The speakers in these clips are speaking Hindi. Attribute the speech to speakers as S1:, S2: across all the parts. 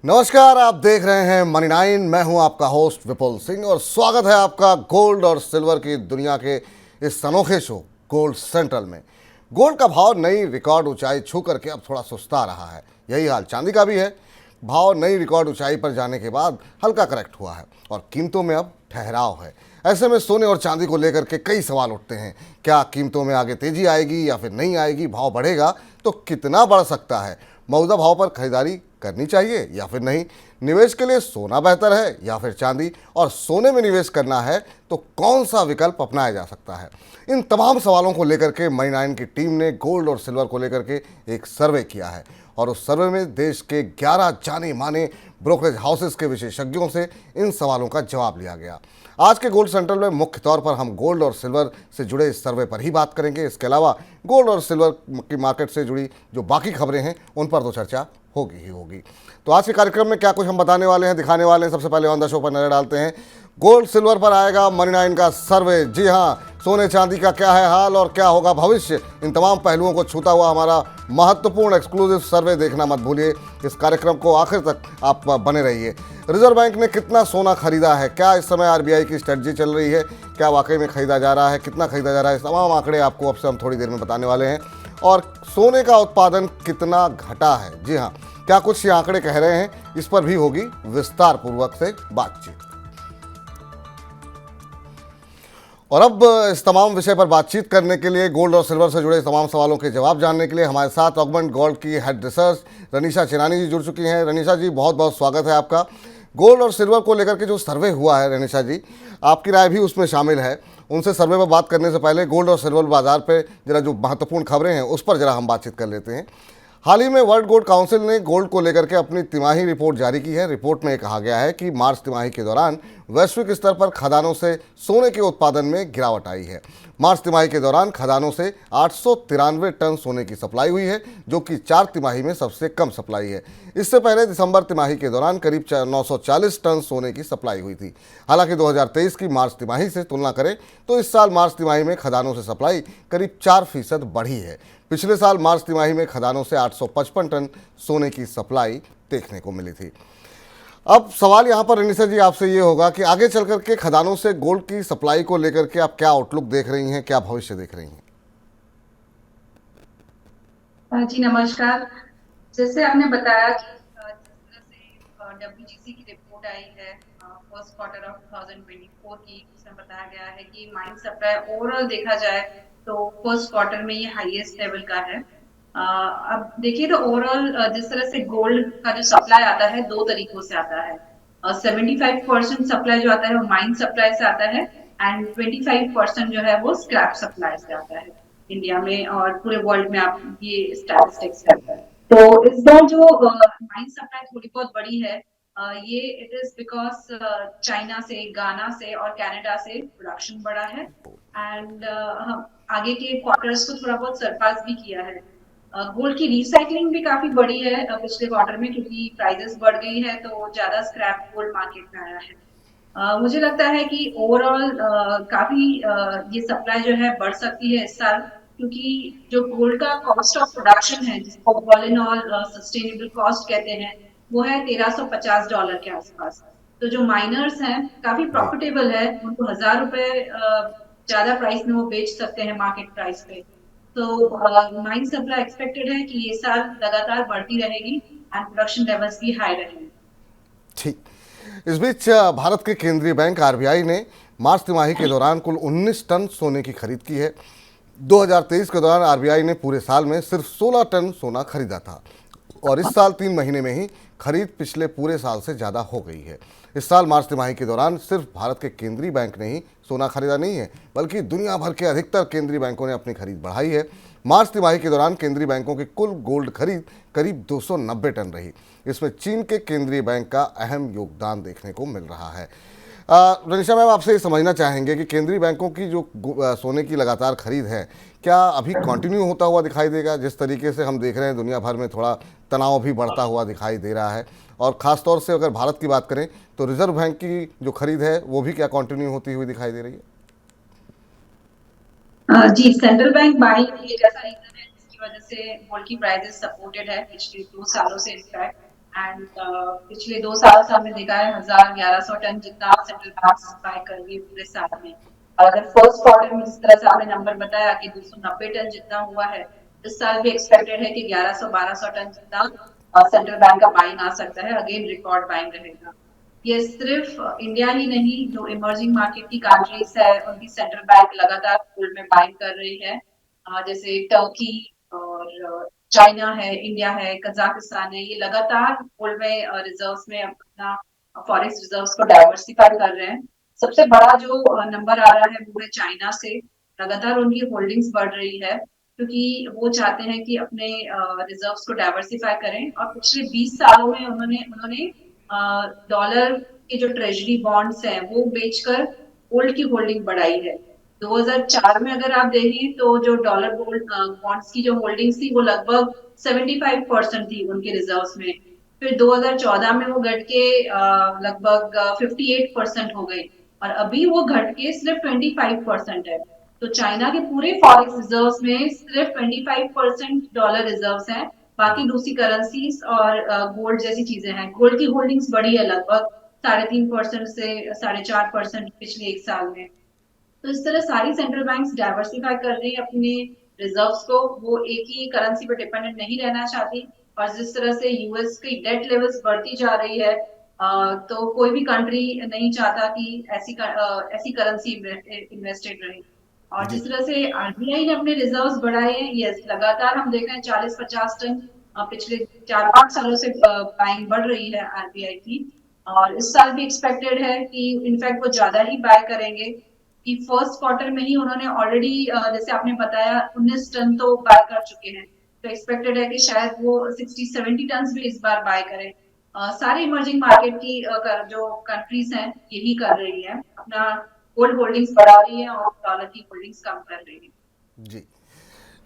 S1: नमस्कार, आप देख रहे हैं मनी नाइन। मैं हूं आपका होस्ट विपुल सिंह और स्वागत है आपका गोल्ड और सिल्वर की दुनिया के इस अनोखे शो गोल्ड सेंट्रल में। गोल्ड का भाव नई रिकॉर्ड ऊंचाई छू करके अब थोड़ा सुस्ता रहा है। यही हाल चांदी का भी है। भाव नई रिकॉर्ड ऊंचाई पर जाने के बाद हल्का करेक्ट हुआ है और कीमतों में अब ठहराव है। ऐसे में सोने और चांदी को लेकर के कई सवाल उठते हैं। क्या कीमतों में आगे तेजी आएगी या फिर नहीं आएगी? भाव बढ़ेगा तो कितना बढ़ सकता है? मौजूदा भाव पर खरीदारी करनी चाहिए या फिर नहीं? निवेश के लिए सोना बेहतर है या फिर चांदी? और सोने में निवेश करना है तो कौन सा विकल्प अपनाया जा सकता है? इन तमाम सवालों को लेकर के मनी नाइन की टीम ने गोल्ड और सिल्वर को लेकर के एक सर्वे किया है और उस सर्वे में देश के 11 जाने माने ब्रोकरेज हाउसेस के विशेषज्ञों से इन सवालों का जवाब लिया गया। आज के गोल्ड सेंट्रल में मुख्य तौर पर हम गोल्ड और सिल्वर से जुड़े इस सर्वे पर ही बात करेंगे। इसके अलावा गोल्ड और सिल्वर की मार्केट से जुड़ी जो बाकी खबरें हैं उन पर तो चर्चा होगी ही होगी। तो आज के कार्यक्रम में क्या कुछ हम बताने वाले हैं, दिखाने वाले हैं, सबसे पहले ऑन द शो पर नजर डालते हैं। गोल्ड सिल्वर पर आएगा मनी नाइन का सर्वे। जी हाँ, सोने चांदी का क्या है हाल और क्या होगा भविष्य, इन तमाम पहलुओं को छूता हुआ हमारा महत्वपूर्ण एक्सक्लूसिव सर्वे देखना मत भूलिए। इस कार्यक्रम को आखिर तक आप बने रहिए। रिजर्व बैंक ने कितना सोना खरीदा है, क्या इस समय आरबीआई की स्ट्रेटजी चल रही है, क्या वाकई में खरीदा जा रहा है, कितना खरीदा जा रहा है, इस तमाम आंकड़े आपको अब से हम थोड़ी देर में बताने वाले हैं। और सोने का उत्पादन कितना घटा है, जी हाँ, क्या कुछ ये आंकड़े कह रहे हैं, इस पर भी होगी विस्तार पूर्वक से बातचीत। और अब इस तमाम विषय पर बातचीत करने के लिए, गोल्ड और सिल्वर से जुड़े तमाम सवालों के जवाब जानने के लिए हमारे साथ ऑगमेंट गोल्ड की हेड रिसर्च रनीशा चिरानी जी जुड़ चुकी हैं। रनीशा जी, बहुत बहुत स्वागत है आपका। गोल्ड और सिल्वर को लेकर के जो सर्वे हुआ है, रनीशा जी, आपकी राय भी उसमें शामिल है। उनसे सर्वे पर बात करने से पहले गोल्ड और सिल्वर बाजार पे जरा जो महत्वपूर्ण खबरें हैं उस पर जरा हम बातचीत कर लेते हैं। हाल ही में वर्ल्ड गोल्ड काउंसिल ने गोल्ड को लेकर के अपनी तिमाही रिपोर्ट जारी की है। रिपोर्ट में कहा गया है कि मार्च तिमाही के दौरान वैश्विक स्तर पर खदानों से सोने के उत्पादन में गिरावट आई है। मार्च तिमाही के दौरान खदानों से 893 टन सोने की सप्लाई हुई है, जो कि 4 तिमाही में सबसे कम सप्लाई है। इससे पहले दिसंबर तिमाही के दौरान करीब 940 टन सोने की सप्लाई हुई थी। हालांकि 2023 की मार्च तिमाही से तुलना करें तो इस साल मार्च तिमाही में खदानों से सप्लाई करीब 4% बढ़ी है। पिछले साल मार्च तिमाही में खदानों से 855 टन सोने की सप्लाई देखने को मिली थी। अब सवाल यहाँ पर रनीशा जी आपसे ये होगा कि आगे चल कर के खदानों से गोल्ड की सप्लाई को लेकर के आप क्या आउटलुक देख रही हैं, क्या भविष्य देख रही हैं?
S2: जी नमस्कार। जैसे आपने बताया कि जिस तरह से डब्ल्यूजीसी की रिपोर्ट आई है फर्स्ट क्वार्टर ऑफ 2024 की, उसमें बताया गया है कि माइन सप्लाई ओवरऑल देखा जाए तो फर्स्ट क्वार्टर में ये हाईएस्ट लेवल का है। अब देखिए तो ओवरऑल जिस तरह से गोल्ड का जो सप्लाई आता है दो तरीकों से आता है। 75% सप्लाई जो आता है वो माइन सप्लाई से आता है एंड 25% जो है वो स्क्रैप सप्लाई से आता है इंडिया में और पूरे वर्ल्ड में। आप ये स्टैटिस्टिक्स है। तो इस बार जो माइन सप्लाई थोड़ी बहुत बढ़ी है, ये इट इज बिकॉज चाइना से, गाना से और कनाडा से प्रोडक्शन बढ़ा है एंड हम आगे के क्वार्टर्स को थोड़ा बहुत सरपास भी किया है। गोल्ड की रिसाइकलिंग भी काफी बढ़ी है पिछले क्वार्टर में, क्योंकि प्राइसेस बढ़ गई है तो ज्यादा स्क्रैप गोल्ड मार्केट में आया है। मुझे लगता है कि ओवरऑल काफी ये सप्लाई जो है बढ़ सकती है इस साल, क्योंकि जो गोल्ड का कॉस्ट ऑफ प्रोडक्शन है, जिसको all in all sustainable cost कहते हैं, वो है $1350 के आसपास। तो जो माइनर्स हैं काफी
S1: जी
S2: प्रॉफिटेबल है, उनको ₹1000 ज्यादा प्राइस में वो बेच सकते हैं मार्केट प्राइस पे। तो माइन सप्लाई एक्सपेक्टेड है कि ये साल लगातार बढ़ती रहेगी एंड प्रोडक्शन लेवल्स भी हाई रहेंगे।
S1: ठीक। इस बीच भारत के केंद्रीय बैंक आरबीआई ने मार्च तिमाही के दौरान कुल 19 टन सोने की खरीद की है। 2023 के दौरान आरबीआई ने पूरे साल में सिर्फ 16 टन सोना खरीदा था और इस साल 3 महीने में ही खरीद पिछले पूरे साल से ज़्यादा हो गई है। इस साल मार्च तिमाही के दौरान सिर्फ भारत के केंद्रीय बैंक ने ही सोना खरीदा नहीं है, बल्कि दुनिया भर के अधिकतर केंद्रीय बैंकों ने अपनी खरीद बढ़ाई है। मार्च तिमाही के दौरान केंद्रीय बैंकों की कुल गोल्ड खरीद करीब 290 टन रही। इसमें चीन के केंद्रीय बैंक का अहम योगदान देखने को मिल रहा है। रनीशा मैम, आपसे ये समझना चाहेंगे कि केंद्रीय बैंकों की जो सोने की लगातार खरीद है, क्या अभी कंटिन्यू होता हुआ दिखाई देगा? जिस तरीके से हम देख रहे हैं दुनिया भर में थोड़ा तनाव भी बढ़ता हुआ दिखाई दे रहा है, और ख़ास तौर से अगर भारत की बात करें तो रिजर्व बैंक की जो खरीद है वो भी क्या कंटिन्यू होती हुई दिखाई दे रही है?
S2: जी, सेंट्रल बैंक बाइंग एक ऐसा रीजन है जिसकी वजह से गोल्ड की प्राइसेस सपोर्टेड है पिछले 2 सालों से इनफैक्ट। एंड पिछले 2 साल से हमने देखा है 1,100-1,100 टन जितना सेंट्रल बैंक बाय कर रही है पूरे साल में। और अगर फर्स्ट क्वार्टर में जिस तरह से आपने नंबर बताया कि 290 टन जितना हुआ है, इस साल भी एक्सपेक्टेड है कि 1100-1200 टन जितना सेंट्रल बैंक का बाइंग आ सकता है। अगेन रिकॉर्ड बाइंग रहेगा। ये सिर्फ इंडिया ही नहीं, जो इमर्जिंग मार्केट की कंट्रीज है उनकी सेंट्रल बैंक लगातार गोल्ड में बाइंग कर रही है। जैसे टर्की और चाइना है, इंडिया है, कजाकिस्तान है, ये लगातार गोल्ड में रिजर्व्स में अपना फॉरेक्स रिजर्व्स को डाइवर्सिफाई कर रहे हैं। सबसे बड़ा जो नंबर आ रहा है वो है चाइना से। लगातार उनकी होल्डिंग्स बढ़ रही है क्योंकि वो चाहते हैं कि अपने रिजर्व्स को डाइवर्सिफाई करें। और पिछले 20 सालों में उन्होंने उन्होंने डॉलर के जो ट्रेजरी बॉन्ड्स हैं वो बेचकर गोल्ड की होल्डिंग बढ़ाई है। 2004 में अगर आप देखें तो जो डॉलर गोल्ड बॉन्ड्स की जो होल्डिंग्स थी वो लगभग 75% थी उनके रिजर्व्स में। फिर 2014 में वो घट के लगभग 58% हो गई और अभी वो घट के सिर्फ 25% है। तो चाइना के पूरे फॉरेक्स रिजर्व्स में सिर्फ 25% डॉलर रिजर्व्स हैं। बाकी
S1: जी
S2: दूसरी करेंसीज और गोल्ड जैसी चीजें हैं। गोल्ड की होल्डिंग्स बढ़ी है लगभग 3.5% से 4.5% पिछले 1 साल में। तो इस तरह सारी सेंट्रल बैंक्स डाइवर्सिफाई कर रही है अपने रिजर्व्स को। वो एक ही करेंसी पर डिपेंडेंट नहीं रहना चाहती। और जिस तरह से यूएस की डेट लेवल्स बढ़ती जा रही है, तो कोई भी कंट्री नहीं चाहता कि ऐसी करेंसी इन्वेस्टेड रहे। और
S1: जी
S2: जिस तरह से आरबीआई ने अपने रिजर्व्स बढ़ाए हैं, यस लगातार हम देख रहे हैं 40-50 टन पिछले 4-5 सालों से बाइंग बढ़ रही है आरबीआई की। और इस साल भी एक्सपेक्टेड है कि इनफैक्ट वो ज्यादा ही बाय करेंगे कि फर्स्ट क्वार्टर में ही उन्होंने ऑलरेडी जैसे आपने बताया 19 टन तो बाय कर चुके हैं। तो एक्सपेक्टेड है कि शायद वो 60-70 टन भी इस बार बाय करें। सारे इमर्जिंग मार्केट की जो कंट्रीज हैं यही कर रही है, अपना गोल्ड होल्डिंग्स बढ़ा रही है और डॉलर की होल्डिंग्स कम कर रही है।
S1: जी।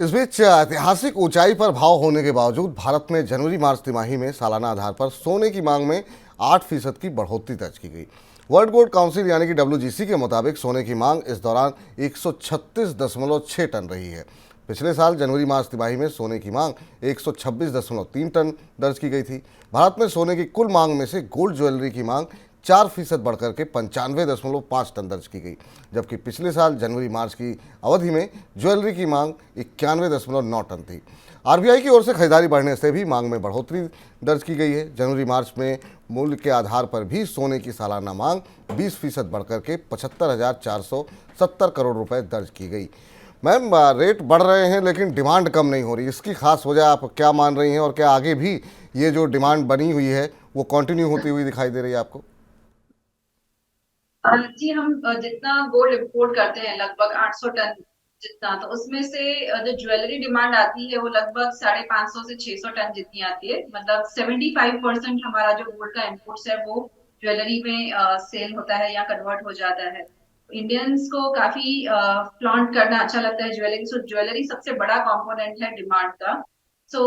S1: इस बीच ऐतिहासिक ऊंचाई पर भाव होने के बावजूद भारत में जनवरी मार्च तिमाही में सालाना आधार पर सोने की मांग में 8% की बढ़ोतरी दर्ज की गई। वर्ल्ड गोल्ड काउंसिल यानी कि डब्ल्यूजीसी के मुताबिक सोने की मांग इस दौरान 136.6 टन रही है। पिछले साल जनवरी मार्च तिमाही में सोने की मांग 126.3 टन दर्ज की गई थी। भारत में सोने की कुल मांग में से गोल्ड ज्वेलरी की मांग 4% बढ़कर के 95.5 टन दर्ज की गई, जबकि पिछले साल जनवरी मार्च की अवधि में ज्वेलरी की मांग 91.9 टन थी। आरबीआई की ओर से खरीदारी बढ़ने से भी मांग में बढ़ोतरी दर्ज की गई है। जनवरी मार्च में मूल्य के आधार पर भी सोने की सालाना मांग 20% बढ़कर के 75,470 करोड़ रुपए दर्ज की गई। मैम, रेट बढ़ रहे हैं लेकिन डिमांड कम नहीं हो रही, इसकी खास वजह आप क्या मान रही हैं और क्या आगे भी ये जो डिमांड बनी हुई है वो कंटिन्यू होती हुई दिखाई दे रही है आपको?
S2: जी, हम जितना गोल्ड इंपोर्ट करते हैं लगभग 800 टन जितना, तो उसमें से जो ज्वेलरी डिमांड आती है वो लगभग 550 से 600 टन जितनी आती है। मतलब 75% हमारा जो गोल्ड का इंपोर्ट्स है वो ज्वेलरी में सेल होता है या कन्वर्ट हो जाता है। इंडियंस को काफी फ्लॉन्ट करना अच्छा लगता है ज्वेलरी। सो ज्वेलरी सबसे बड़ा कंपोनेंट है डिमांड का। सो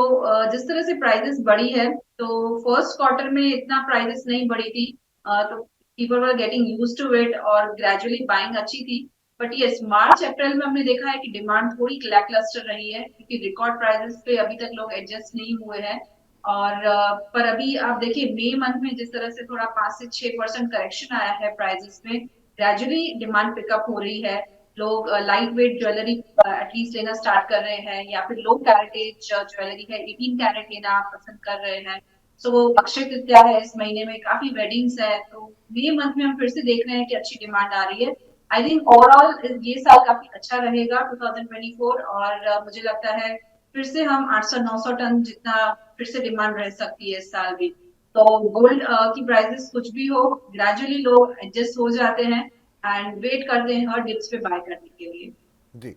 S2: जिस तरह से प्राइसेस बढ़ी है, तो फर्स्ट क्वार्टर में इतना प्राइसेस नहीं बढ़ी थी। तो people were getting used to it और gradually buying अच्छी थी। बट यस, मार्च अप्रैल में हमने देखा है कि डिमांड थोड़ी लैकलस्टर रही है क्योंकि रिकॉर्ड प्राइसेस पे अभी तक लोग एडजस्ट नहीं हुए हैं। और पर अभी आप देखिए मई मंथ में जिस तरह से थोड़ा 5 से 6% करेक्शन आया है प्राइसेस में, ग्रेजुअली डिमांड पिकअप हो रही है। लोग लाइट वेट ज्वेलरी एटलीस्ट लेना स्टार्ट कर रहे हैं या फिर लो कैरेटेज ज्वेलरी है 18 कैरेट लेना पसंद कर रहे हैं। सो वो अक्षय तृतीया है इस महीने में, काफी वेडिंग्स है, तो मई मंथ में हम फिर से देख रहे हैं कि अच्छी डिमांड आ रही है। आई थिंक ओवरऑल ये साल काफी अच्छा रहेगा 2024। और मुझे लगता है फिर से हम 800-900 टन जितना फिर से डिमांड रह सकती है इस साल भी। तो गोल्ड की प्राइसेस कुछ भी हो, ग्रेजुअली लोग एडजस्ट हो जाते हैं एंड वेट करते हैं हर डिप्स पे बाय करने के लिए।
S1: जी।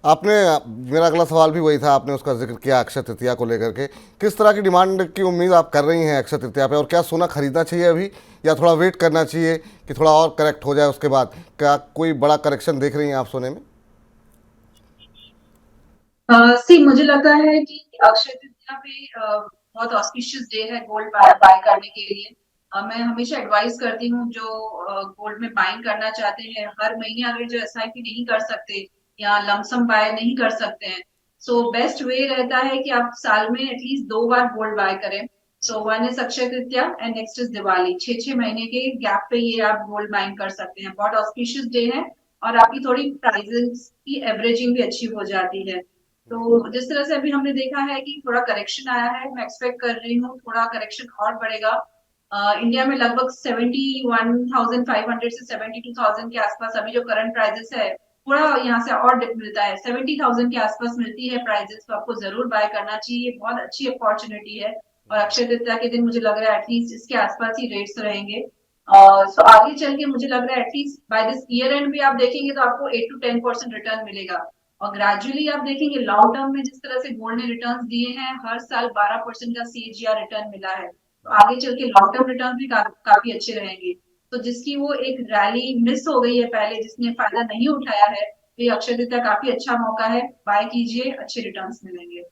S1: आपने मेरा अगला सवाल भी वही था, आपने उसका जिक्र किया अक्षय तृतीया को लेकर के। किस तरह की डिमांड की उम्मीद आप कर रही हैं अक्षय तृतीया पे, और क्या सोना खरीदना चाहिए अभी या थोड़ा वेट करना चाहिए कि थोड़ा और करेक्ट हो जाए उसके बाद? क्या कोई बड़ा करेक्शन देख रही हैं आप सोने में?
S2: सी मुझे लगता है कि अक्षय तृतीया पे बहुत ऑस्पिशियस डे है गोल्ड बाय करने के लिए। मैं हमेशा एडवाइस करती हूँ जो गोल्ड में बाइंग करना चाहते हैं, हर महीने अगर जो एसआईपी नहीं कर सकते या लमसम बाय नहीं कर सकते हैं, सो बेस्ट वे रहता है कि आप साल में एटलीस्ट 2 बार गोल्ड बाय करें। So one is Akshaya Tritiya and next is Diwali. 6 महीने के गैप पे ये आप गोल्ड बाइंग कर सकते हैं। बहुत ऑस्पिशियस डे है और आपकी थोड़ी प्राइसेस की एवरेजिंग भी अच्छी हो जाती है। तो जिस तरह से अभी हमने देखा है कि थोड़ा करेक्शन आया है, मैं एक्सपेक्ट कर रही हूँ थोड़ा करेक्शन और बढ़ेगा। इंडिया में लगभग 71,500 से 72,000 के आसपास अभी जो करंट प्राइजेस है, थोड़ा यहाँ से और डिप मिलता है, 70,000 के आसपास मिलती है प्राइजेस, तो आपको जरूर बाय करना चाहिए, बहुत अच्छी अपॉर्चुनिटी है। और अक्षय तृतीया के दिन मुझे लग रहा है एटलीस्ट इसके आसपास ही रेट्स रहेंगे। सो आगे चल के मुझे लग रहा है at least by this year end भी आप देखेंगे तो आपको 8 to 10% रिटर्न मिलेगा। और ग्रेजुअली आप देखेंगे लॉन्ग टर्म में जिस तरह से गोल्ड ने रिटर्न दिए हैं, हर साल 12% का CAGR रिटर्न मिला है, तो आगे चल के लॉन्ग टर्म रिटर्न भी काफी अच्छे रहेंगे। तो जिसकी वो एक रैली मिस हो गई है पहले, जिसने फायदा नहीं उठाया है, तो ये अक्षय तृतीया काफी अच्छा मौका है, बाय कीजिए, अच्छे रिटर्न्स मिलेंगे।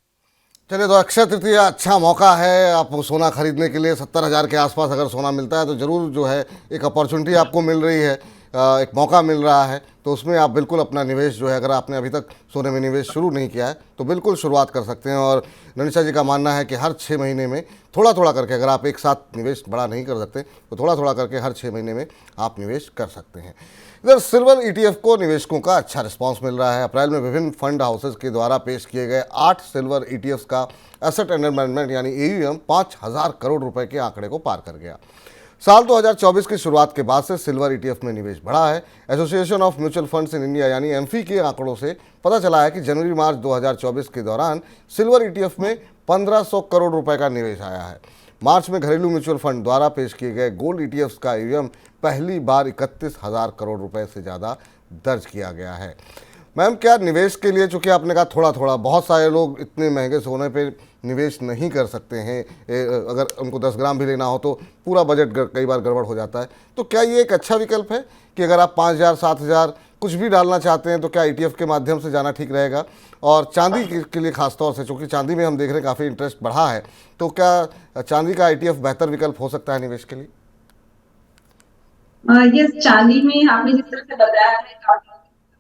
S1: चलिए, तो अक्षय तृतीया अच्छा मौका है आप सोना खरीदने के लिए। 70,000 के आसपास अगर सोना मिलता है तो ज़रूर जो है एक अपॉर्चुनिटी आपको मिल रही है, एक मौका मिल रहा है, तो उसमें आप बिल्कुल अपना निवेश जो है, अगर आपने अभी तक सोने में निवेश शुरू नहीं किया है तो बिल्कुल शुरुआत कर सकते हैं। और ननिशा जी का मानना है कि हर 6 महीने में थोड़ा थोड़ा करके, अगर आप एक साथ निवेश बड़ा नहीं कर सकते तो थोड़ा थोड़ा करके हर 6 महीने में आप निवेश कर सकते हैं। इधर सिल्वर ETF को निवेशकों का अच्छा रिस्पांस मिल रहा है। अप्रैल में विभिन्न फंड हाउसेज के द्वारा पेश किए गए 8 सिल्वर ETFs का एसेट अंडर मैनेजमेंट यानी AUM 5,000 करोड़ रुपए के आंकड़े को पार कर गया। साल 2024 की शुरुआत के बाद से सिल्वर ETF में निवेश बढ़ा है। Association of mutual funds in India यानी एम्फी के आंकड़ों से पता चला है कि जनवरी-मार्च 2024 के दौरान सिल्वर ETF में 1,500 करोड़ रुपए का निवेश आया है। मार्च में घरेलू म्यूचुअल फंड द्वारा पेश किए गए गोल्ड ETFs का AUM पहली बार 31,000 करोड़ रुपए से ज़्यादा दर्ज किया गया है। मैम, क्या निवेश के लिए, चूँकि आपने कहा थोड़ा थोड़ा, बहुत सारे लोग इतने महंगे सोने पे निवेश नहीं कर सकते हैं, अगर उनको 10 ग्राम भी लेना हो तो पूरा बजट कई बार गड़बड़ हो जाता है, तो क्या ये एक अच्छा विकल्प है कि अगर आप 5,000 7,000 कुछ भी डालना चाहते हैं तो क्या ETF के माध्यम से जाना ठीक रहेगा? और चांदी के लिए खासतौर से, चूँकि चांदी में हम देख रहे हैं काफ़ी इंटरेस्ट बढ़ा है, तो क्या चांदी का ETF बेहतर विकल्प हो सकता है निवेश के लिए?
S2: यस, चांदी में आपने जिस तरह से बताया है काफी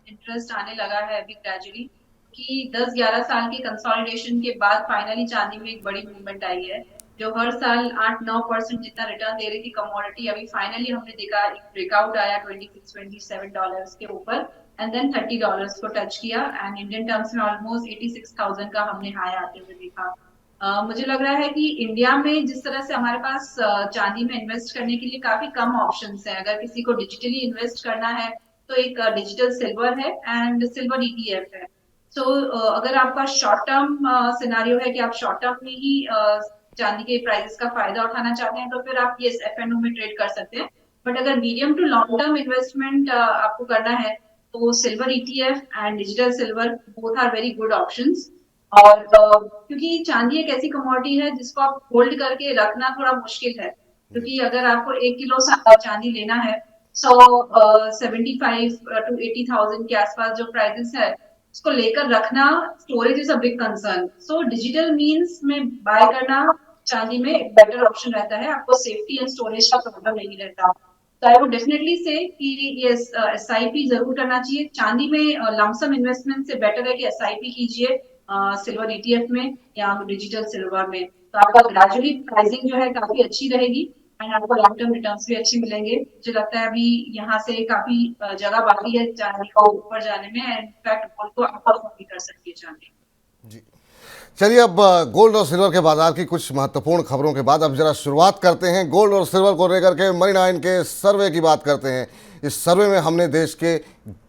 S2: इंटरेस्ट आने लगा है अभी ग्रेजुअली, कि 10-11 साल के कंसोलिडेशन के बाद फाइनली चांदी में एक बड़ी मूवमेंट आई है। जो हर साल 8-9% जितना रिटर्न दे रही थी कमोडिटी, अभी फाइनली हमने देखा एक ब्रेकआउट आया $26-27 के ऊपर, एंड देन $30 को टच किया, एंड इंडियन टर्म्स में ऑलमोस्ट 86,000 का हमने हाई आते हुए देखा। मुझे लग रहा है कि इंडिया में जिस तरह से हमारे पास चांदी में इन्वेस्ट करने के लिए काफी कम ऑप्शंस हैं। अगर किसी को डिजिटली इन्वेस्ट करना है तो एक डिजिटल सिल्वर है एंड सिल्वर ETF है। सो अगर आपका शॉर्ट टर्म सिनारियो है कि आप शॉर्ट टर्म में ही चांदी के प्राइसेस का फायदा उठाना चाहते हैं, तो फिर आप ये FNO में ट्रेड कर सकते हैं। बट अगर medium to long term investment आपको करना है, तो silver ETF and digital silver both are very good options. और क्योंकि चांदी एक ऐसी कमोडिटी है जिसको आप होल्ड करके रखना थोड़ा मुश्किल है, क्योंकि अगर आपको 1 किलो चांदी लेना है, 75 to 80,000 के आसपास जो प्राइसेस है, उसको लेकर रखना, storage is a big concern. So digital means में बाय करना चांदी में एक बेटर ऑप्शन रहता है, आपको सेफ्टी एंड स्टोरेज का प्रॉब्लम नहीं रहता। तो आई वुड डेफिनेटली से कि ये SIP जरूर करना चाहिए। चांदी में लमसम इन्वेस्टमेंट से बेटर है कि SIP कीजिए सिल्वर ETF में या डिजिटल सिल्वर में, तो आपका ग्रेजुअली प्राइसिंग जो है काफी अच्छी रहेगी एंड आपको लॉन्ग टर्म रिटर्न्स भी अच्छे मिलेंगे। मुझे लगता है अभी यहाँ से काफी जगह बाकी है चांदी को ऊपर जाने में, एंड इनफैक्ट गोल्ड को आउटपरफॉर्म भी कर सकती है चांदी।
S1: जी, चलिए, अब गोल्ड और सिल्वर के बाजार की कुछ महत्वपूर्ण खबरों के बाद अब जरा शुरुआत करते हैं गोल्ड और सिल्वर को लेकर के मनी 9 के सर्वे की बात करते हैं। इस सर्वे में हमने देश के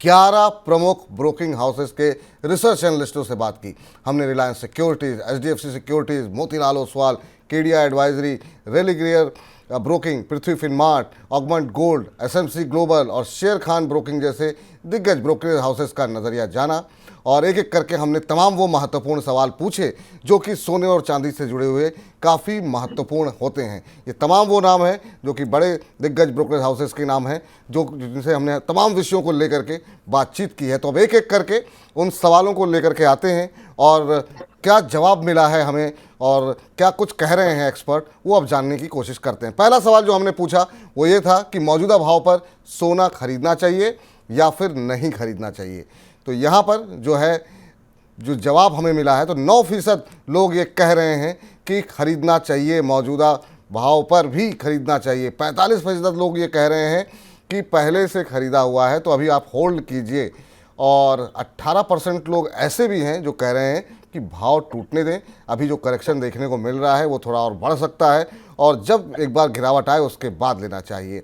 S1: 11 प्रमुख ब्रोकिंग हाउसेस के रिसर्च एनालिस्टों से बात की। हमने Reliance securities, HDFC securities, Motilal Oswal, Kedia advisory, Religare broking, Prithvi Finmart, Augmont gold, SMC global और शेर खान ब्रोकिंग जैसे दिग्गज ब्रोकरेज हाउसेस का नज़रिया जाना। और एक एक करके हमने तमाम वो महत्वपूर्ण सवाल पूछे जो कि सोने और चांदी से जुड़े हुए काफ़ी महत्वपूर्ण होते हैं। ये तमाम वो नाम हैं जो कि बड़े दिग्गज ब्रोकरेज हाउसेस के नाम हैं, जो जिनसे हमने तमाम विषयों को लेकर के बातचीत की है। तो अब एक एक करके उन सवालों को लेकर के आते हैं और क्या जवाब मिला है हमें और क्या कुछ कह रहे हैं एक्सपर्ट, वो अब जानने की कोशिश करते हैं। पहला सवाल जो हमने पूछा वो ये था कि मौजूदा भाव पर सोना खरीदना चाहिए या फिर नहीं खरीदना चाहिए। तो यहाँ पर जो है, जो जवाब हमें मिला है, तो 9% लोग ये कह रहे हैं कि खरीदना चाहिए, मौजूदा भाव पर भी खरीदना चाहिए। 45% लोग ये कह रहे हैं कि पहले से ख़रीदा हुआ है तो अभी आप होल्ड कीजिए, और 18% लोग ऐसे भी हैं जो कह रहे हैं कि भाव टूटने दें, अभी जो करेक्शन देखने को मिल रहा है वो थोड़ा और बढ़ सकता है, और जब एक बार गिरावट आए उसके बाद लेना चाहिए।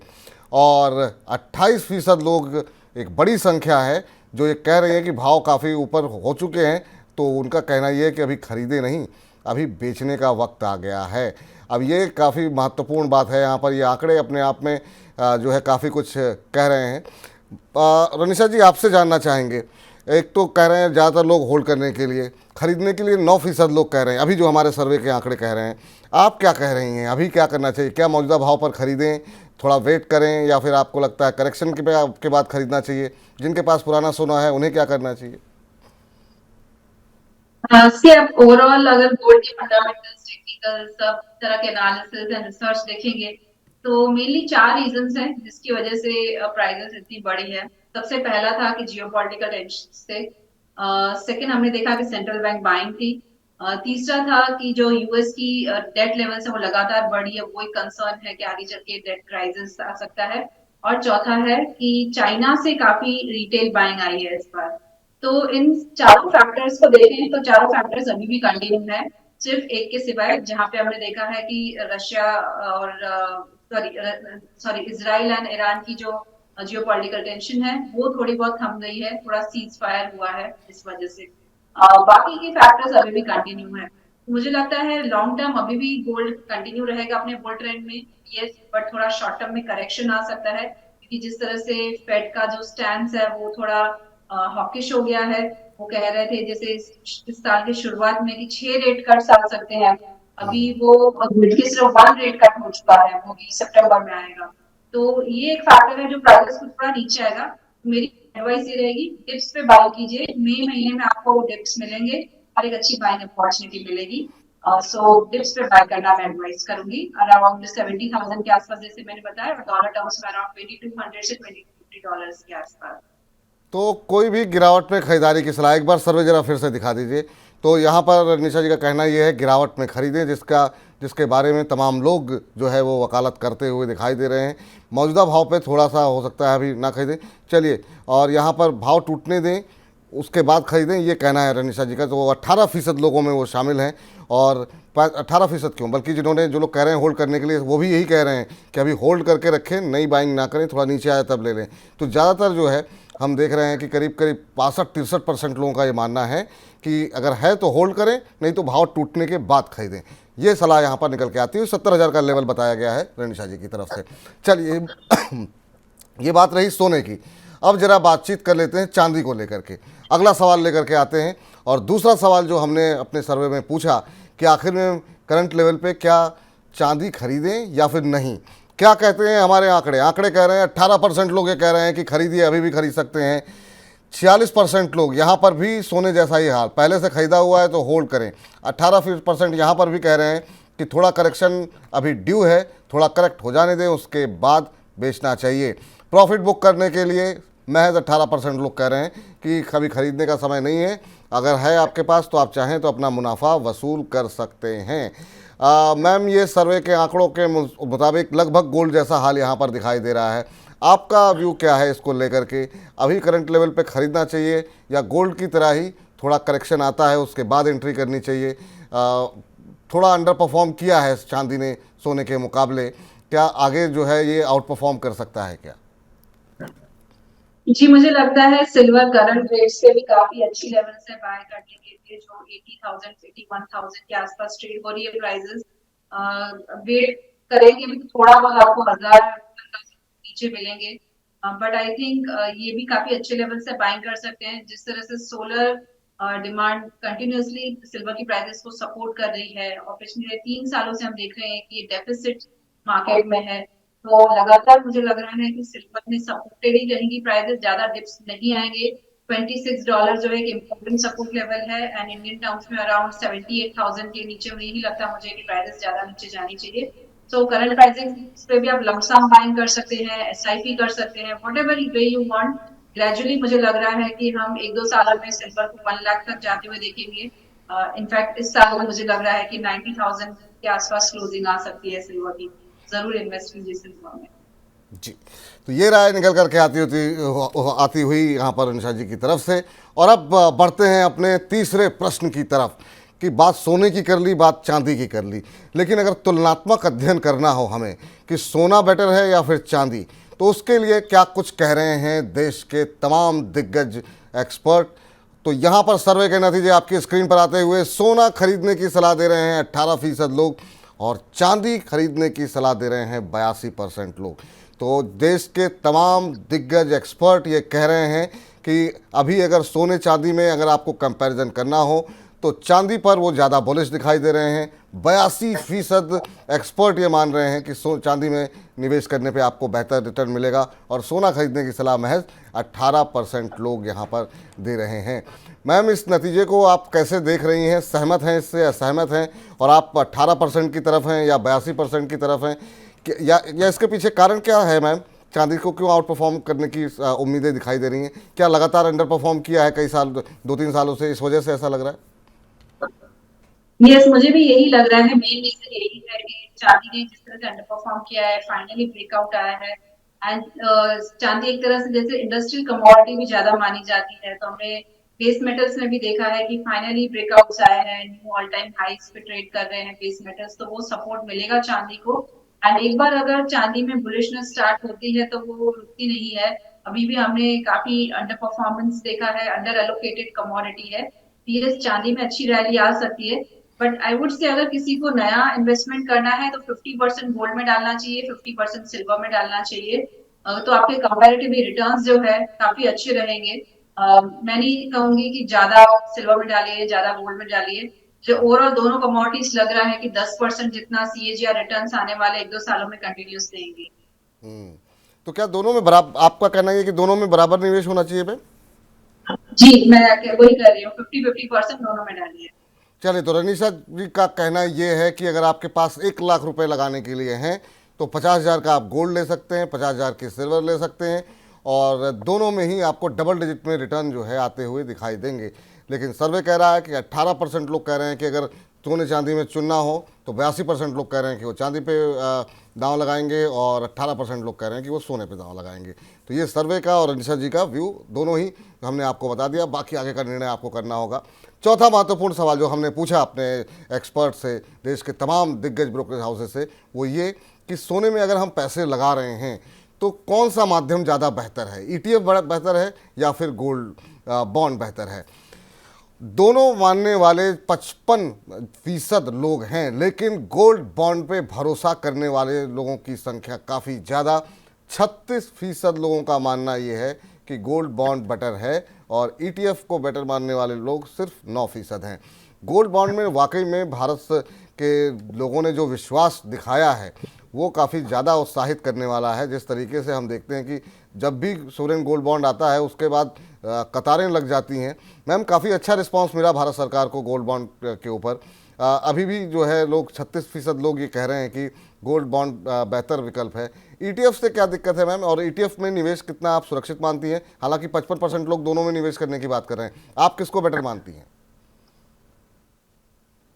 S1: और 28% लोग, एक बड़ी संख्या है, जो ये कह रही है कि भाव काफ़ी ऊपर हो चुके हैं, तो उनका कहना ये है कि अभी खरीदे नहीं, अभी बेचने का वक्त आ गया है। अब ये काफ़ी महत्वपूर्ण बात है, यहाँ पर ये आंकड़े अपने आप में जो है काफ़ी कुछ कह रहे हैं। रनिशा जी, आपसे जानना चाहेंगे, एक तो कह रहे हैं ज़्यादातर लोग होल्ड करने के लिए, खरीदने के लिए 9% लोग कह रहे हैं, अभी जो हमारे सर्वे के आंकड़े कह रहे हैं। आप क्या कह रही हैं, अभी क्या करना चाहिए? क्या मौजूदा भाव पर खरीदें, थोड़ा वेट करें, या फिर आपको लगता है करेक्शन के बाद खरीदना चाहिए? जिनके पास पुराना सोना है उन्हें क्या करना चाहिए?
S2: से आप ओवरऑल अगर गोल्ड के फंडामेंटल्स, टेक्निकल, सब तरह के एनालिसिस एंड रिसर्च देखेंगे तो मेनली 4 रीजंस हैं जिसकी वजह से प्राइसेस इतनी बढ़ी है। सबसे पहला था कि जियोपॉलिटिकल टेंशन से, सेकंड हमने देखा कि सेंट्रल बैंक बाइंग थी, तीसरा था कि जो यूएस की डेट लेवल है वो लगातार बढ़ी है, वो एक कंसर्न है कि आगे चल के डेट क्राइसिस आ सकता है, और चौथा है कि चाइना से काफी रिटेल बाइंग आई है इस बार। तो इन चारों फैक्टर्स को देखें तो चारों फैक्टर्स अभी भी कंटिन्यू है, सिर्फ एक के सिवाय, जहां पे हमने देखा है कि रशिया और सॉरी इजराइल एंड ईरान की जो जियोपॉलिटिकल टेंशन है वो थोड़ी बहुत थम गई है, थोड़ा सीज फायर हुआ है इस वजह से। बाकी के फैक्टर्स अभी भी कंटिन्यू है। मुझे लगता है लॉन्ग टर्म अभी भी गोल्ड कंटिन्यू रहेगा अपने बुल ट्रेंड में, यस, बट थोड़ा शॉर्ट टर्म में करेक्शन आ सकता है, क्योंकि जिस तरह से फेड का जो स्टैंड है वो थोड़ा हॉकिश हो गया है। वो कह रहे थे जैसे इस साल की शुरुआत में कि 6 रेट कट्स आ सकते हैं, अभी वो के सिर्फ 1 रेट कट हो चुका है, वो भी सितंबर में आएगा। तो ये एक फैक्टर है जो प्राइस को थोड़ा नीचे आएगा। मेरी एडवाइस ये रहेगी, डिप्स पे बाय कीजिए, मई महीने में आपको डिप्स मिलेंगे और एक अच्छी बाइंग अपॉर्चुनिटी मिलेगी। सो डिप्स पे बाय करना मैं एडवाइस करूंगी अराउंड 70,000 के आसपास, जैसे मैंने बताया, डॉलर टर्म्स में अराउंड 2200 से $2250 के आसपास।
S1: तो कोई भी गिरावट में खरीदारी की सलाह, एक बार सर्वे जरा फिर से दिखा दीजिए। तो यहाँ पर निशा जी का कहना ये है गिरावट में खरीदें, जिसके बारे में तमाम लोग जो है वो वकालत करते हुए दिखाई दे रहे हैं। मौजूदा भाव पे थोड़ा सा हो सकता है अभी ना खरीदें, चलिए, और यहाँ पर भाव टूटने दें उसके बाद खरीदें, ये कहना है रनिशा जी का। तो 18% लोगों में वो शामिल हैं, और 18% क्यों, बल्कि जो लोग कह रहे हैं होल्ड करने के लिए, वो भी यही कह रहे हैं कि अभी होल्ड करके रखें, नई बाइंग ना करें, थोड़ा नीचे आए तब ले लें। तो ज़्यादातर जो है हम देख रहे हैं कि करीब करीब 65-63% लोगों का ये मानना है कि अगर है तो होल्ड करें, नहीं तो भाव टूटने के बाद खरीदें। ये सलाह यहाँ पर निकल के आती है। 70,000 का लेवल बताया गया है रनिशा जी की तरफ से। चलिए, ये बात रही सोने की। अब जरा बातचीत कर लेते हैं चांदी को लेकर के, अगला सवाल लेकर के आते हैं। और दूसरा सवाल जो हमने अपने सर्वे में पूछा कि आखिर में करंट लेवल पे क्या चांदी खरीदें या फिर नहीं, क्या कहते हैं हमारे आंकड़े कह रहे हैं 18% लोग ये कह रहे हैं कि खरीदिए, अभी भी खरीद सकते हैं। 46% लोग यहाँ पर भी सोने जैसा ही हाल, पहले से ख़रीदा हुआ है तो होल्ड करें। 18% यहाँ पर भी कह रहे हैं कि थोड़ा करेक्शन अभी ड्यू है, थोड़ा करेक्ट हो जाने दें उसके बाद बेचना चाहिए। प्रॉफिट बुक करने के लिए महज 18% लोग कह रहे हैं कि कभी खरीदने का समय नहीं है, अगर है आपके पास तो आप चाहें तो अपना मुनाफा वसूल कर सकते हैं। मैम, ये सर्वे के आंकड़ों के मुताबिक लगभग गोल्ड जैसा हाल यहाँ पर दिखाई दे रहा है। आपका व्यू क्या है इसको लेकर के? अभी करंट लेवल पे ख़रीदना चाहिए, या गोल्ड की तरह ही थोड़ा करेक्शन आता है उसके बाद एंट्री करनी चाहिए? थोड़ा अंडर परफॉर्म किया है चांदी ने सोने के मुकाबले, क्या आगे जो है ये आउट परफॉर्म कर सकता है क्या?
S2: जी, मुझे लगता है सिल्वर करंट रेट से भी काफी अच्छी लेवल से बाय करने के लिए, जो 80,000 81,000 के आसपास ट्रेड हो रही है प्राइसेस, वेट करेंगे भी तो थोड़ा बहुत आपको 1000 नीचे मिलेंगे, बट आई थिंक ये भी काफी अच्छे लेवल से बाइंग कर सकते हैं। जिस तरह से सोलर डिमांड कंटिन्यूअसली सिल्वर की प्राइसेस को सपोर्ट कर रही है, और पिछले 3 सालों से हम देख रहे हैं कि ये डेफिसिट मार्केट में है, तो लगातार मुझे लग रहा है कि सिल्वर में सपोर्टेड ही रहेंगी प्राइसेस, ज्यादा डिप्स नहीं आएंगे। $26 जो है एक इम्पोर्टेंट सपोर्ट लेवल है, एंड इंडियन टर्म्स में अराउंड 78,000 के नीचे में नहीं लगता मुझे कि प्राइसेस ज्यादा नीचे जानी चाहिए। सो करंट प्राइसिंग पे भी आप लमसम बाइंग कर सकते हैं, एसआईपी कर सकते हैं, whatever way you want. Gradually मुझे लग रहा है कि हम 1-2 साल में सिल्वर को 1 लाख तक जाते हुए देखेंगे, इनफैक्ट इस साल मुझे लग रहा है कि 90,000 के आसपास क्लोजिंग आ सकती है सिल्वर की। जरूर इन्वेस्ट कीजिए सिल्वर में।
S1: जी। तो ये राय निकल करके आती हुई यहाँ पर निशा जी की तरफ से। और अब बढ़ते हैं अपने तीसरे प्रश्न की तरफ कि बात सोने की कर ली, बात चांदी की कर ली, लेकिन अगर तुलनात्मक अध्ययन करना हो हमें कि सोना बेटर है या फिर चांदी, तो उसके लिए क्या कुछ कह रहे हैं देश के तमाम दिग्गज एक्सपर्ट। तो यहाँ पर सर्वे के नतीजे आपकी स्क्रीन पर आते हुए सोना खरीदने की सलाह दे रहे हैं 18% लोग और चांदी खरीदने की सलाह दे रहे हैं 82% लोग। तो देश के तमाम दिग्गज एक्सपर्ट ये कह रहे हैं कि अभी अगर सोने चांदी में अगर आपको कंपैरिजन करना हो तो चांदी पर वो ज़्यादा बुलिश दिखाई दे रहे हैं। 82% एक्सपर्ट ये मान रहे हैं कि चांदी में निवेश करने पे आपको बेहतर रिटर्न मिलेगा और सोना खरीदने की सलाह महज 18% लोग यहाँ पर दे रहे हैं। मैम, इस नतीजे को आप कैसे देख रही हैं? सहमत हैं इससे, असहमत हैं? और आप 18% की तरफ हैं या 82% की तरफ हैं? या इसके पीछे कारण क्या है मैम? चांदी को क्यों आउट परफॉर्म करने की उम्मीदें दिखाई दे रही हैं? क्या लगातार अंडर परफॉर्म किया है कई साल, 2-3 सालों से, इस वजह से ऐसा लग रहा है?
S2: यस, मुझे भी यही लग रहा है। मेन रीजन यही है कि चांदी ने जिस तरह से अंडर परफॉर्म किया है, फाइनली ब्रेकआउट आया है। एंड चांदी एक तरह से जैसे इंडस्ट्रियल कमोडिटी भी ज्यादा मानी जाती है, तो हमने बेस मेटल्स में भी देखा है कि फाइनली ब्रेकआउट्स आए हैं, न्यू ऑल टाइम हाइस पे ट्रेड कर रहे हैं बेस मेटल्स, तो वो सपोर्ट मिलेगा चांदी को। एंड एक बार अगर चांदी में बुलिशनेस स्टार्ट होती है तो वो रुकती नहीं है। अभी भी हमने काफी अंडर परफॉर्मेंस देखा है, अंडर एलोकेटेड कमोडिटी है। ये चांदी में अच्छी रैली आ सकती है। बट आई वुड से अगर किसी को नया इन्वेस्टमेंट करना है तो 50% गोल्ड में डालना चाहिए, 50% सिल्वर में डालना चाहिए। तो आपके कंपैरेटिवली रिटर्न्स जो है काफी अच्छे रहेंगे। मैं नहीं कहूंगी कि ज्यादा सिल्वर में डालिए, ज्यादा गोल्ड में डालिए। जो ओवरऑल दोनों कमोडिटीज लग रहा है कि 10% जितना सीएजीआर रिटर्न्स आने वाले 1-2 सालों में कंटिन्यूस देंगे।
S1: तो क्या दोनों में बराबर, आपका कहना है कि दोनों में बराबर निवेश होना चाहिए मैम?
S2: जी, मैं वही कर रही हूँ, 50-50% दोनों में डालिए।
S1: चलिए, तो रनीशा जी का कहना ये है कि अगर आपके पास 1 लाख रुपए लगाने के लिए हैं तो 50,000 का आप गोल्ड ले सकते हैं, 50,000 की सिल्वर ले सकते हैं और दोनों में ही आपको डबल डिजिट में रिटर्न जो है आते हुए दिखाई देंगे। लेकिन सर्वे कह रहा है कि 18% लोग कह रहे हैं कि अगर सोने चांदी में चुनना हो तो 82% लोग कह रहे हैं कि वो चांदी पे दांव लगाएंगे और 18% लोग कह रहे हैं कि वो सोने पे दांव लगाएंगे। तो ये सर्वे का और रनीशा जी का व्यू दोनों ही हमने आपको बता दिया, बाकी आगे का निर्णय आपको करना होगा। चौथा महत्वपूर्ण सवाल जो हमने पूछा अपने एक्सपर्ट से, देश के तमाम दिग्गज ब्रोकरेज हाउसेस से, वो ये कि सोने में अगर हम पैसे लगा रहे हैं तो कौन सा माध्यम ज़्यादा बेहतर है? ईटीएफ बेहतर है या फिर गोल्ड बॉन्ड बेहतर है? दोनों मानने वाले 55% लोग हैं, लेकिन गोल्ड बॉन्ड पे भरोसा करने वाले लोगों की संख्या काफ़ी ज़्यादा, 36% लोगों का मानना ये है कि गोल्ड बॉन्ड बेटर है और ईटीएफ को बेटर मानने वाले लोग सिर्फ 9% हैं। गोल्ड बॉन्ड में वाकई में भारत के लोगों ने जो विश्वास दिखाया है वो काफ़ी ज़्यादा उत्साहित करने वाला है। जिस तरीके से हम देखते हैं कि जब भी सोवरेन गोल्ड बॉन्ड आता है उसके बाद कतारें लग जाती हैं। मैम, काफ़ी अच्छा रिस्पांस मिला भारत सरकार को गोल्ड बॉन्ड के ऊपर। अभी भी जो है लोग 36% लोग ये कह रहे हैं कि गोल्ड बॉन्ड बेहतर विकल्प है। ईटीएफ से क्या दिक्कत है मैम, और ईटीएफ में निवेश कितना आप सुरक्षित मानती हैं? हालांकि 55% लोग दोनों में निवेश करने की बात कर रहे हैं, आप किसको बेटर मानती हैं?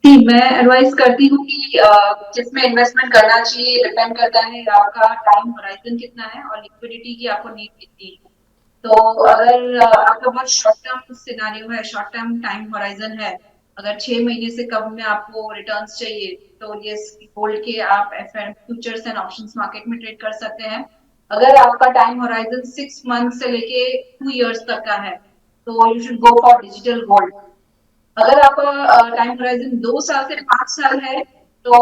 S2: जी, मैं एडवाइस करती हूँ कि जिसमें इन्वेस्टमेंट करना चाहिए डिपेंड करता है आपका टाइम होराइजन कितना है और लिक्विडिटी की आपको नीड कितनी है। तो अगर आपका बहुत शॉर्ट टर्म सिनेरियो है, शॉर्ट टर्म टाइम होराइजन है, अगर 6 महीने से कम में आपको रिटर्न्स चाहिए तो ये गोल्ड के आप एफएन फ्यूचर्स एंड ऑप्शंस मार्केट में ट्रेड कर सकते हैं। अगर आपका टाइम होराइजन 6 मंथ से लेके 2 इयर्स तक का है तो you should go for digital gold. अगर आपका टाइम होराइजन 2 साल से 5 साल है तो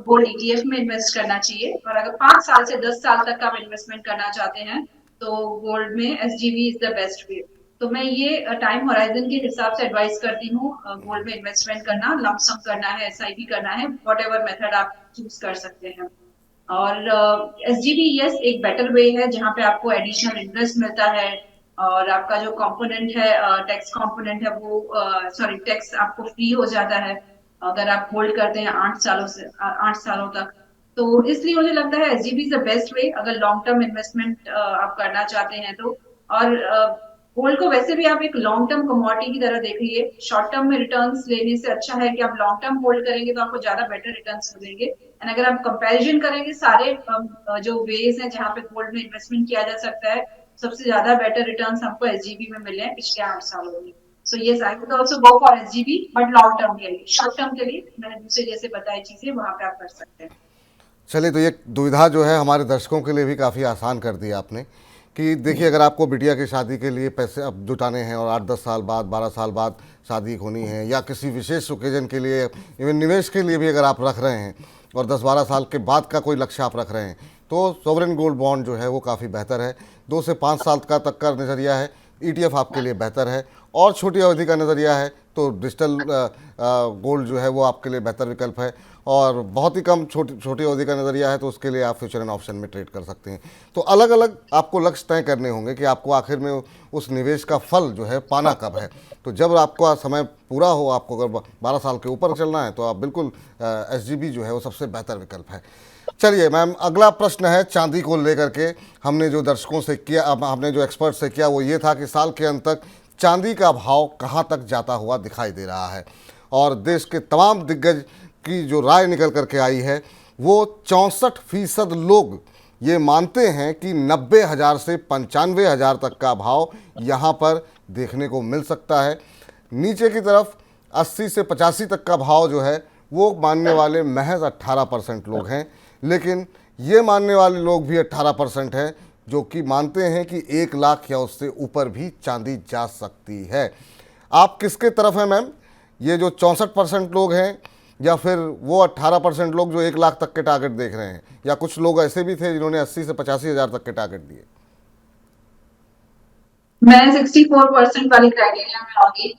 S2: गोल्ड ईटीएफ में इन्वेस्ट करना चाहिए। और अगर 5 साल से 10 साल तक का आप इन्वेस्टमेंट करना चाहते हैं तो गोल्ड में एसजीवी इज द बेस्ट वे। तो मैं ये टाइम होराइजन के हिसाब से एडवाइस करती हूँ गोल्ड में इन्वेस्टमेंट करना, लमसम करना है, एसआईपी करना है, व्हाटएवर मेथड आप चूज कर सकते हैं। और एसजीबी यस एक बेटर वे है जहां पे आपको एडिशनल इंटरेस्ट मिलता है और आपका जो कंपोनेंट है, टैक्स कंपोनेंट है, वो सॉरी टैक्स आपको फ्री हो जाता है अगर आप होल्ड करते हैं 8 सालों से 8 सालों तक। तो इसलिए मुझे लगता है SGB is the best way अगर लॉन्ग टर्म इन्वेस्टमेंट आप करना चाहते हैं तो। और गोल्ड को वैसे भी आप एक लॉन्ग टर्म कमोडिटी की तरह देखिए। शॉर्ट टर्म में रिटर्न्स लेने से अच्छा है कि आप लॉन्ग टर्म होल्ड करेंगे तो आपको ज्यादा बेटर रिटर्न्स मिलेंगे। एंड अगर आप कंपैरिजन करेंगे सारे जो वेज हैं जहाँ पे गोल्ड में इन्वेस्टमेंट किया जा सकता है, सबसे ज्यादा बेटर रिटर्न्स हमको एसजीबी में मिले हैं पिछले 8 सालों में। So yes, I would also go for SGB, but long term के लिए। शॉर्ट टर्म के लिए मैंने दूसरे जैसे बताई चीजें वहां पे आप कर सकते हैं।
S1: चलिए, तो ये दुविधा जो है हमारे दर्शकों के लिए भी काफ़ी आसान कर दी आपने कि देखिए, अगर आपको बिटिया की शादी के लिए पैसे अब जुटाने हैं और 8-10 साल बाद, 12 साल बाद शादी होनी है, या किसी विशेष ओकेजन के लिए, इवन निवेश के लिए भी अगर आप रख रहे हैं और 10-12 साल के बाद का कोई लक्ष्य आप रख रहे हैं, तो सॉवरेन गोल्ड बॉन्ड जो है वो काफ़ी बेहतर है। 2 से 5 साल का तक का नज़रिया है, ईटीएफ आपके लिए बेहतर है। और छोटी अवधि का नज़रिया है तो डिजिटल गोल्ड जो है वो आपके लिए बेहतर विकल्प है। और बहुत ही कम छोटी छोटी अवधि का नज़रिया है तो उसके लिए आप फ्यूचर एंड ऑप्शन में ट्रेड कर सकते हैं। तो अलग अलग आपको लक्ष्य तय करने होंगे कि आपको आखिर में उस निवेश का फल जो है पाना कब है। तो जब आपका समय पूरा हो, आपको अगर 12 साल के ऊपर चलना है तो आप बिल्कुल एसजीबी जो है वो सबसे बेहतर विकल्प है। चलिए मैम, अगला प्रश्न है चांदी को लेकर के। हमने जो दर्शकों से किया, हमने जो एक्सपर्ट से किया, वो ये था कि साल के अंत तक चांदी का भाव कहाँ तक जाता हुआ दिखाई दे रहा है। और देश के तमाम दिग्गज की जो राय निकल करके आई है वो 64% लोग ये मानते हैं कि 90,000 से 95,000 तक का भाव यहाँ पर देखने को मिल सकता है। नीचे की तरफ 80 से 85 तक का भाव जो है वो मानने वाले महज 18% लोग हैं। लेकिन ये मानने वाले लोग भी 18% हैं जो कि मानते हैं कि 1 लाख या उससे ऊपर भी चांदी जा सकती है। आप किसके तरफ हैं मैम? ये जो 64% लोग हैं, या फिर वो 18% लोग जो 1 लाख तक के टारगेट देख रहे हैं, या कुछ लोग ऐसे भी थे जिन्होंने 80 से 85,000 तक के टारगेट दिए?
S2: मैं 64% वाली क्राइटेरिया में आऊंगी।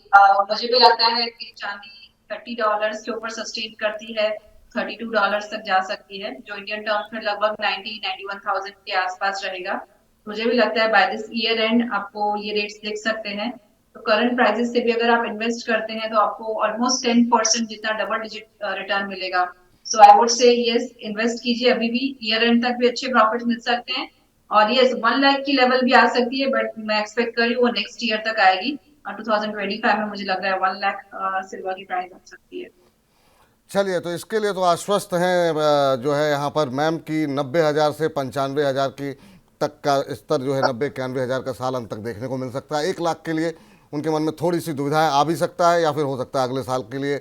S2: मुझे भी लगता है कि चांदी $30 के ऊपर सस्टेन करती है, $32 तक जा सकती है, जो इंडियन टर्म्स में लगभग 91,000 के आसपास रहेगा। मुझे भी लगता है बाय दिस ईयर एंड आपको ये रेट्स देख सकते हैं। तो करंट प्राइसेस से भी अगर आप इन्वेस्ट करते हैं तो आपको ऑलमोस्ट 10% जितना डबल डिजिट रिटर्न मिलेगा। So I would say yes, invest कीजिए अभी भी, ईयर एंड तक भी अच्छे प्रॉफिट मिल सकते हैं। और यस, 1 लाख की लेवल भी आ सकती है, बट मैं एक्सपेक्ट कर रही हूँ वो नेक्स्ट ईयर तक आएगी। 2025 में मुझे लग रहा है 1 लाख सिल्वर की प्राइस आ सकती है।
S1: चलिए, तो इसके लिए तो आश्वस्त हैं जो है यहाँ पर मैम की 90,000 से 95,000 की तक का स्तर जो है 90-91 हज़ार का साल अंत तक देखने को मिल सकता है। 1 लाख के लिए उनके मन में थोड़ी सी दुविधाएं आ भी सकता है, या फिर हो सकता है अगले साल के लिए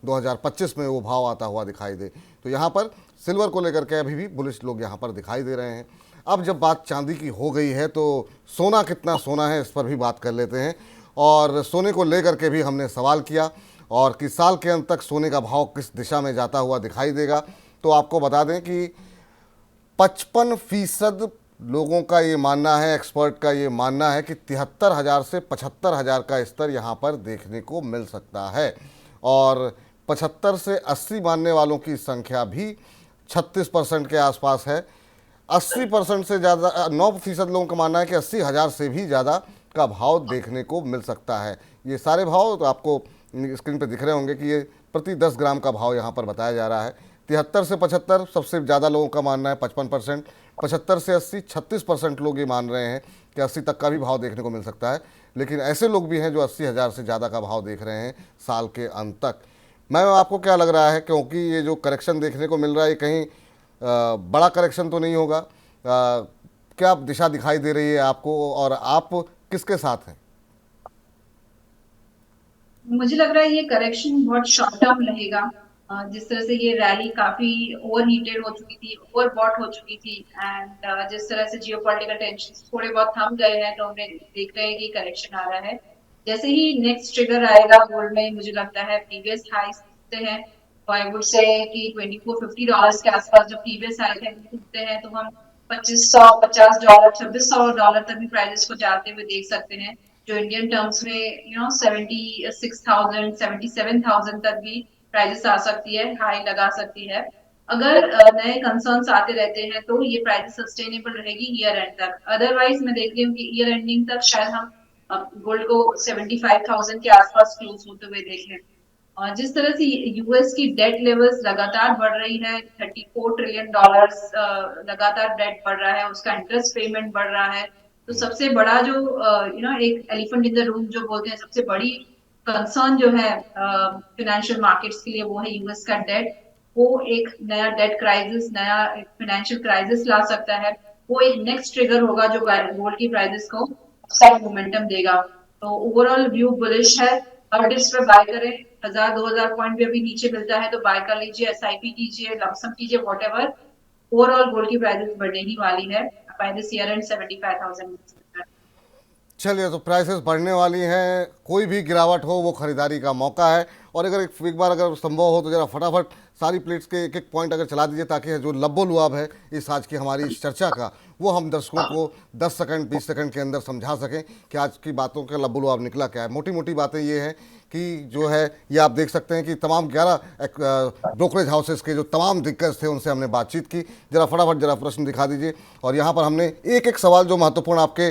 S1: 2025 में वो भाव आता हुआ दिखाई दे। तो यहाँ पर सिल्वर को लेकर के अभी भी बुलिश लोग यहाँ पर दिखाई दे रहे हैं। अब जब बात चांदी की हो गई है तो सोना कितना सोना है इस पर भी बात कर लेते हैं। और सोने को लेकर के भी हमने सवाल किया, और कि साल के अंत तक सोने का भाव किस दिशा में जाता हुआ दिखाई देगा। तो आपको बता दें कि 55% लोगों का ये मानना है, एक्सपर्ट का ये मानना है कि 73,000 से 75,000 का स्तर यहाँ पर देखने को मिल सकता है। और 75 से 80 मानने वालों की संख्या भी 36% के आसपास है। 80% से ज़्यादा, 9% लोगों का मानना है कि 80,000 से भी ज़्यादा का भाव देखने को मिल सकता है। ये सारे भाव तो आपको स्क्रीन पर दिख रहे होंगे कि ये प्रति 10 ग्राम का भाव यहाँ पर बताया जा रहा है। 73 से 75 सबसे ज़्यादा लोगों का मानना है 55%। 75 से 80 36% लोग ये मान रहे हैं कि 80 तक का भी भाव देखने को मिल सकता है। लेकिन ऐसे लोग भी हैं जो 80,000 से ज़्यादा का भाव देख रहे हैं साल के अंत तक। मैम, आपको क्या लग रहा है, क्योंकि ये जो करेक्शन देखने को मिल रहा है, ये कहीं बड़ा करेक्शन तो नहीं होगा? क्या दिशा दिखाई दे रही है आपको, और आप किसके साथ हैं?
S2: मुझे लग रहा है ये करेक्शन बहुत शॉर्ट टर्म रहेगा। जिस तरह से ये रैली काफी ओवर हीटेड हो चुकी थी, ओवर बॉट हो चुकी थी, एंड जिस तरह से जियोपॉलिटिकल टेंशन थोड़े बहुत थम गए हैं, तो हमने देख रहे हैं कि करेक्शन आ रहा है। जैसे ही नेक्स्ट ट्रिगर आएगा गोल्ड में, मुझे लगता है प्रीवियस हाइस टूटते हैं, तो आई वुड से कि $2450 के आसपास जो प्रीवियस हाई थे टूटते हैं, तो हम $2550, $2600 तक भी प्राइसेस को जाते हुए देख सकते हैं, जो इंडियन टर्म्स में 76,000 77,000 तक भी प्राइसेस आ सकती है, हाई लगा सकती है। अगर नए कंसर्न्स आते रहते हैं तो ये प्राइसेस सस्टेनेबल रहेगी ईयर एंड तक। अदरवाइज मैं देख रही हूँ कि ईयर एंडिंग तक शायद हम गोल्ड को 75,000 के आसपास क्लोज होते हुए देखें। और जिस तरह से यूएस की डेट लेवल्स लगातार बढ़ रही है, $34 ट्रिलियन लगातार डेट बढ़ रहा है, उसका इंटरेस्ट पेमेंट बढ़ रहा है, तो सबसे बड़ा जो एक एलिफेंट इन द रूम जो बोलते हैं, सबसे बड़ी कंसर्न जो है फाइनेंशियल मार्केट्स के लिए, वो है यूएस का डेट। वो एक नया डेट क्राइसिस, नया फाइनेंशियल क्राइसिस ला सकता है। वो एक नेक्स्ट ट्रिगर होगा जो गोल्ड की प्राइसेस को सारा मोमेंटम देगा। तो ओवरऑल व्यू बुलिश है। और डिप्स पे बाय करें, 1000-2000 पॉइंट भी अभी नीचे मिलता है तो बाय कर लीजिए, एसआईपी कीजिए, लमसम कीजिए, व्हाटएवर। ओवरऑल गोल्ड की प्राइसेस बढ़ने ही वाली है बाय दिस ईयर एंड 75,000।
S1: चलिए, तो प्राइसेस बढ़ने वाली हैं, कोई भी गिरावट हो वो खरीदारी का मौका है। और अगर एक बार अगर संभव हो तो ज़रा फटाफट सारी प्लेट्स के एक एक पॉइंट अगर चला दीजिए, ताकि जो लब्बो लुआब है इस आज की हमारी इस चर्चा का, वो हम दर्शकों को 10 सेकंड 20 सेकंड के अंदर समझा सकें कि आज की बातों का लब्बो लुआब निकला क्या है। मोटी मोटी बातें ये हैं कि जो है ये आप देख सकते हैं कि तमाम 11 ब्रोकरेज हाउसेस के जो तमाम दिग्गज थे उनसे हमने बातचीत की। जरा फटाफट जरा प्रश्न दिखा दीजिए। और यहाँ पर हमने एक एक सवाल जो महत्वपूर्ण आपके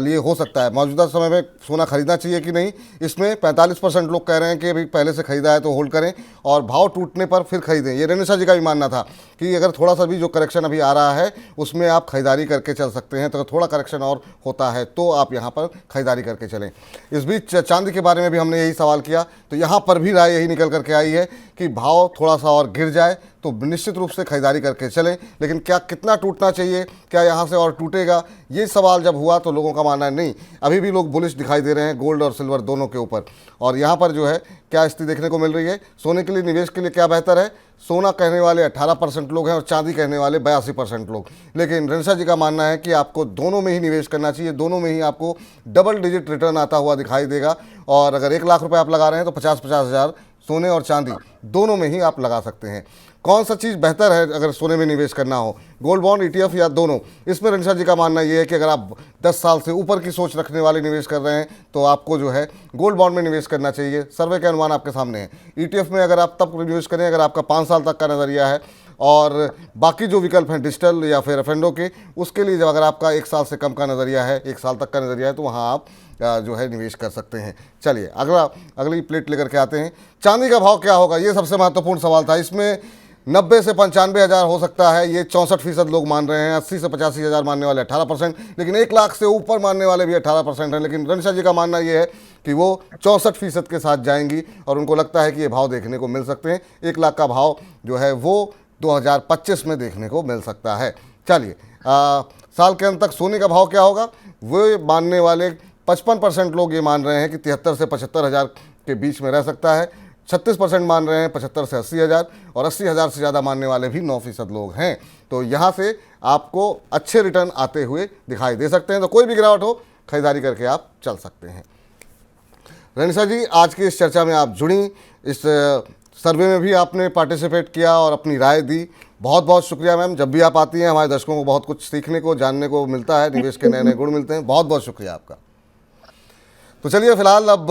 S1: लिए हो सकता है, मौजूदा समय में सोना खरीदना चाहिए कि नहीं, इसमें 45% लोग कह रहे हैं कि अभी पहले से खरीदा है तो होल्ड करें और भाव टूटने पर फिर खरीदें। ये रेणुसा जी का भी मानना था कि अगर थोड़ा सा भी जो करेक्शन अभी आ रहा है उसमें आप खरीदारी करके चल सकते हैं, तो अगर थोड़ा करेक्शन और होता है तो आप यहाँ पर खरीदारी करके चलें। इस बीच चांदी के बारे में भी हमने यही सवाल किया, तो यहाँ पर भी राय यही निकल करके आई है कि भाव थोड़ा सा और गिर जाए तो निश्चित रूप से खरीदारी करके चलें। लेकिन क्या कितना टूटना चाहिए, क्या यहाँ से और टूटेगा, ये सवाल जब हुआ तो लोगों का मानना है नहीं, अभी भी लोग बुलिश दिखाई दे रहे हैं गोल्ड और सिल्वर दोनों के ऊपर। और यहाँ पर जो है क्या स्थिति देखने को मिल रही है, सोने के लिए निवेश के लिए क्या बेहतर है, सोना कहने वाले 18% लोग हैं और चांदी कहने वाले 82% लोग। लेकिन रेणुसा जी का मानना है कि आपको दोनों में ही निवेश करना चाहिए, दोनों में ही आपको डबल डिजिट रिटर्न आता हुआ दिखाई देगा। और अगर 1 लाख रुपए आप लगा रहे हैं तो 50-50 हज़ार सोने और चांदी दोनों में ही आप लगा सकते हैं। कौन सा चीज़ बेहतर है अगर सोने में निवेश करना हो, गोल्ड बॉन्ड, ईटीएफ या दोनों? इसमें रेणुसा जी का मानना ये है कि अगर आप 10 साल से ऊपर की सोच रखने वाले निवेश कर रहे हैं तो आपको जो है गोल्ड बॉन्ड में निवेश करना चाहिए। सर्वे के अनुमान आपके सामने है। ईटीएफ में अगर आप तब निवेश करें अगर आपका 5 साल तक का नज़रिया है, और बाकी जो विकल्प हैं डिजिटल या फिर एफएनडो के, उसके लिए जब अगर आपका 1 साल से कम का नज़रिया है, 1 साल तक का नज़रिया है, तो वहाँ आप जो है निवेश कर सकते हैं। चलिए अगली प्लेट लेकर के आते हैं। चांदी का भाव क्या होगा, ये सबसे महत्वपूर्ण सवाल था। इसमें 90 से 95 हज़ार हो सकता है, ये 64% लोग मान रहे हैं। 80 से 85 हज़ार मानने वाले 18%, लेकिन 1 लाख से ऊपर मानने वाले भी 18% हैं। लेकिन रेणुसा जी का मानना ये है कि वो 64% के साथ जाएंगी और उनको लगता है कि ये भाव देखने को मिल सकते हैं। 1 लाख का भाव जो है वो 2025 में देखने को मिल सकता है। चलिए, साल के अंत तक सोने का भाव क्या होगा, वो मानने वाले 55% लोग ये मान रहे हैं कि 73 से 75 हज़ार के बीच में रह सकता है। 36% मान रहे हैं 75 से 80 हज़ार, और 80 हज़ार से ज़्यादा मानने वाले भी 9% लोग हैं। तो यहाँ से आपको अच्छे रिटर्न आते हुए दिखाई दे सकते हैं। तो कोई भी गिरावट हो, खरीदारी करके आप चल सकते हैं। रेणुसा जी, आज की इस चर्चा में आप जुड़ी, इस सर्वे में भी आपने पार्टिसिपेट किया और अपनी राय दी। बहुत बहुत शुक्रिया मैम। जब भी आप आती हैं हमारे दर्शकों को बहुत कुछ सीखने को, जानने को मिलता है, निवेश के नए नए गुण मिलते हैं। बहुत बहुत शुक्रिया आपका। तो चलिए, फिलहाल अब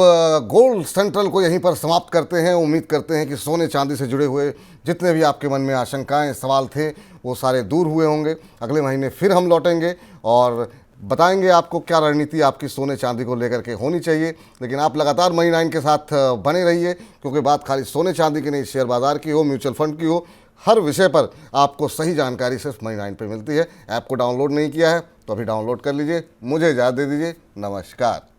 S1: गोल्ड सेंट्रल को यहीं पर समाप्त करते हैं। उम्मीद करते हैं कि सोने चांदी से जुड़े हुए जितने भी आपके मन में आशंकाएं, सवाल थे, वो सारे दूर हुए होंगे। अगले महीने फिर हम लौटेंगे और बताएंगे आपको क्या रणनीति आपकी सोने चांदी को लेकर के होनी चाहिए। लेकिन आप लगातार मनी 9 के साथ बने रहिए, क्योंकि बात खाली सोने चांदी की नहीं, शेयर बाजार की हो, म्यूचुअल फंड की हो, हर विषय पर आपको सही जानकारी सिर्फ मनी 9 पे मिलती है। ऐप को डाउनलोड नहीं किया है तो अभी डाउनलोड कर लीजिए। मुझे इजाज़त दे दीजिए। नमस्कार।